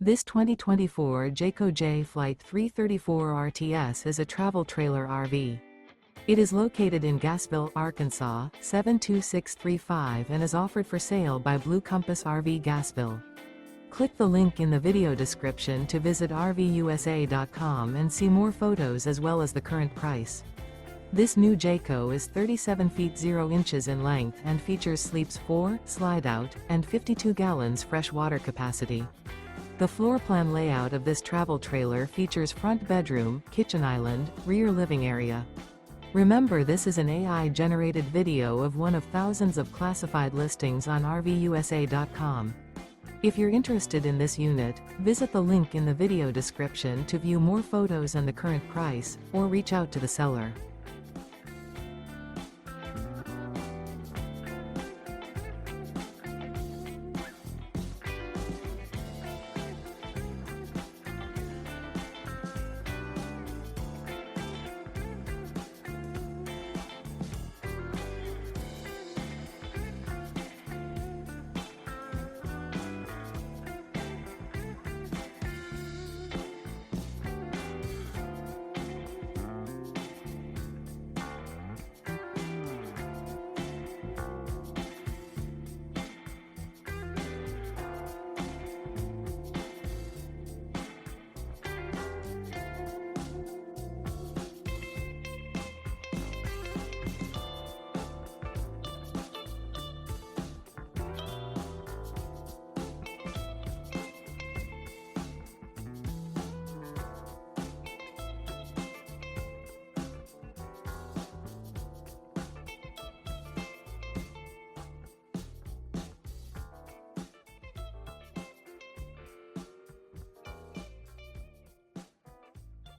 This 2024 Jayco Jay Flight 334 RTS is a travel trailer RV. It is located in Gassville, Arkansas, 72635 and is offered for sale by Blue Compass RV Gassville. Click the link in the video description to visit RVUSA.com and see more photos as well as the current price. This new Jayco is 37 feet 0 inches in length and features sleeps 4, Slideout, and 52 gallons fresh water capacity. The floor plan layout of this travel trailer features front bedroom, kitchen island, rear living area. Remember, this is an AI-generated video of one of thousands of classified listings on RVUSA.com. If you're interested in this unit, visit the link in the video description to view more photos and the current price, or reach out to the seller.